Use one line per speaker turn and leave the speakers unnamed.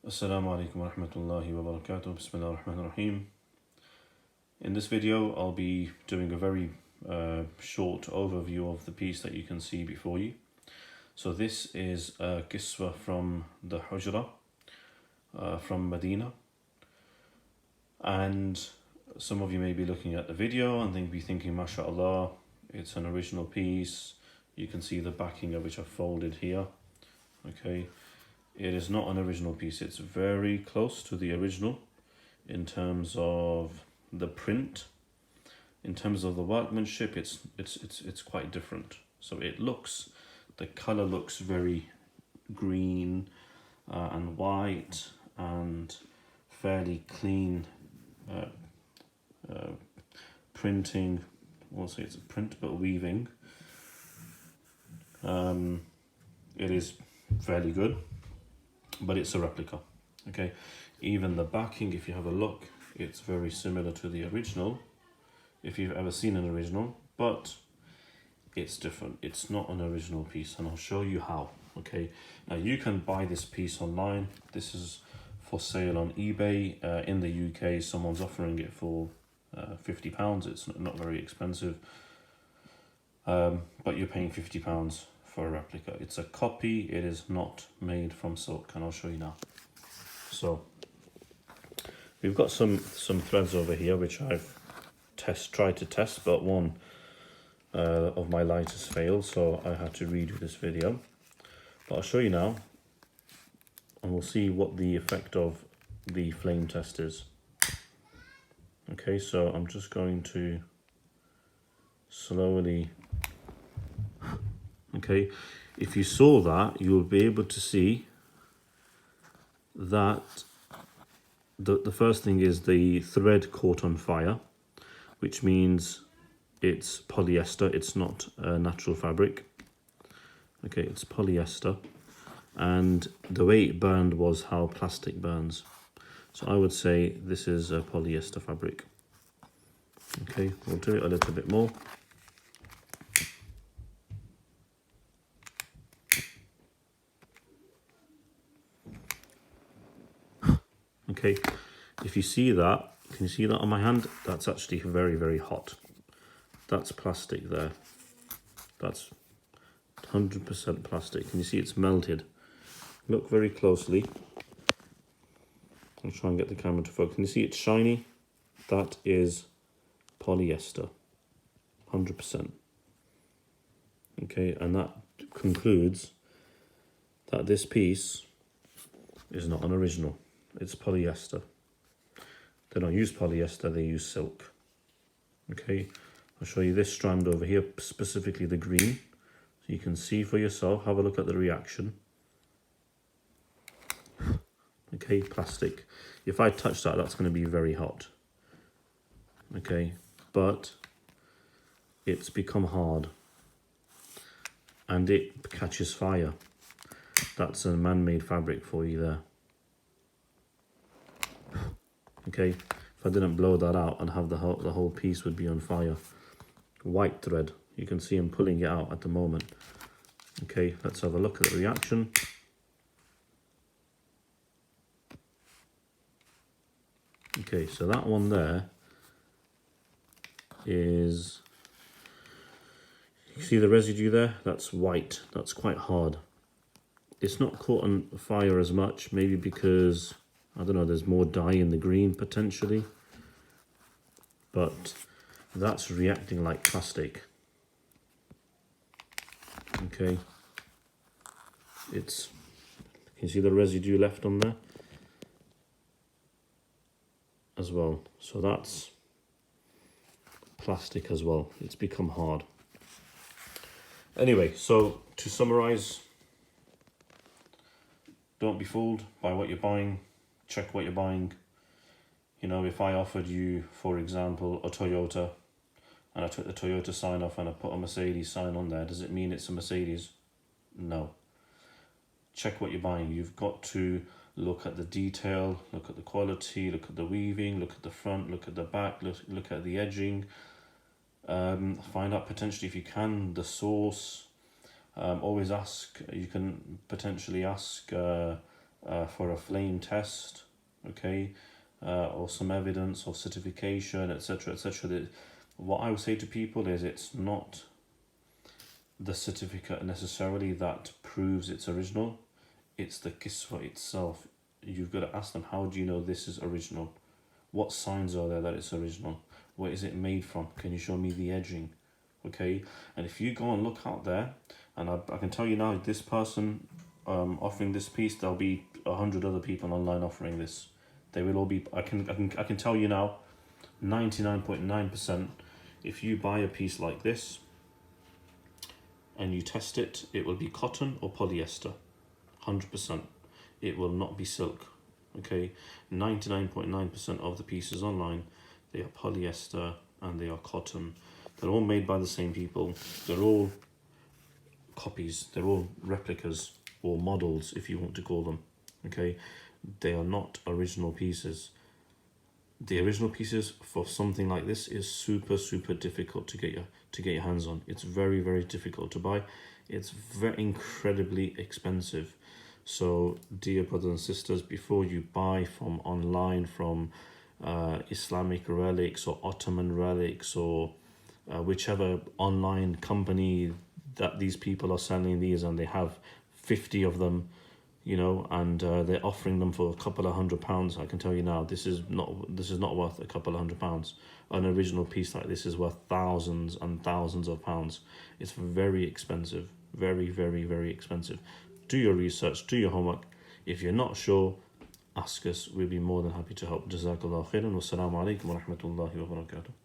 Assalamu alaikum wa rahmatullahi wa barakatuh. Bismillah ar-Rahman ar-Rahim. In this video, I'll be doing a very short overview of the piece that you can see before you. So this is a Kiswa from the Hujarah, from Medina. And some of you may be looking at the video and be thinking, MashaAllah, it's an original piece. You can see the backing of which I've folded here. Okay. It is not an original piece. It's very close to the original in terms of the print. In terms of the workmanship, it's quite different. So the color looks very green and white and fairly clean printing. I won't say it's a print, but weaving. It is fairly good. But it's a replica, okay? Even the backing, if you have a look, it's very similar to the original, if you've ever seen an original, but it's different. It's not an original piece, and I'll show you how, okay? Now, you can buy this piece online. This is for sale on eBay. In the UK, someone's offering it for £50. It's not very expensive, but you're paying £50 for a replica. It's a copy. It is not made from silk, and I'll show you now. So we've got some threads over here which I've tried to test, but one of my lighters failed, so I had to redo this video. But I'll show you now, and we'll see what the effect of the flame test is. Okay, so I'm just going to slowly. Okay, if you saw that, you'll be able to see that the first thing is the thread caught on fire, which means it's polyester. It's not a natural fabric. Okay, it's polyester, and the way it burned was how plastic burns. So I would say this is a polyester fabric. Okay, we'll do it a little bit more. Okay, if you see that, can you see that on my hand? That's actually very, very hot. That's plastic there. That's 100% plastic. Can you see it's melted? Look very closely. I'll try and get the camera to focus. Can you see it's shiny? That is polyester, 100%. Okay, and that concludes that this piece is not an original. It's polyester. They don't use polyester, they use silk. Okay, I'll show you this strand over here, specifically the green, so you can see for yourself. Have a look at the reaction. Okay, plastic. If I touch that, that's going to be very hot. Okay, but it's become hard and it catches fire. That's a man-made fabric for you there. Okay, if I didn't blow that out and have the whole piece would be on fire. White thread, you can see I'm pulling it out at the moment. Okay, let's have a look at the reaction. Okay, so that one there is, you see the residue there? That's white, that's quite hard. It's not caught on fire as much, maybe because, I don't know, there's more dye in the green potentially, but that's reacting like plastic. Okay, can you see the residue left on there as well? So that's plastic as well. It's become hard. Anyway, so to summarize, don't be fooled by what you're buying. Check what you're buying. You know, if I offered you, for example, a Toyota, and I took the Toyota sign off and I put a Mercedes sign on there, does it mean it's a Mercedes? No. Check what you're buying. You've got to look at the detail, look at the quality, look at the weaving, look at the front, look at the back, look at the edging. Find out potentially, if you can, the source. Always ask. You can potentially ask for a flame test, okay, or some evidence or certification, etc., etc. What I would say to people is it's not the certificate necessarily that proves it's original, it's the kiswa itself. You've got to ask them, how do you know this is original? What signs are there that it's original? Where is it made from? Can you show me the edging? Okay, and if you go and look out there, and I can tell you now, this person offering this piece, there'll be 100 other people online offering this. They will all be. I can tell you now, 99.9%. If you buy a piece like this and you test it, it will be cotton or polyester, 100%. It will not be silk. Okay, 99.9% of the pieces online, they are polyester and they are cotton. They're all made by the same people. They're all copies. They're all replicas or models, if you want to call them. Okay, they are not original pieces. The original pieces for something like this is super difficult to get your hands on. It's very difficult to buy. It's very incredibly expensive. So dear brothers and sisters, before you buy from online from Islamic relics or Ottoman relics or whichever online company that these people are selling these, and they have 50 of them, you know, and they're offering them for a couple of £100, I can tell you now, this is not worth a couple of £100. An original piece like this is worth thousands and thousands of pounds. It's very expensive, very expensive. Do your research, do your homework. If you're not sure, ask us. We'll be more than happy to help. Jazakallah khairan. Wassalamu alaikum wa rahmatullahi wa barakatuh.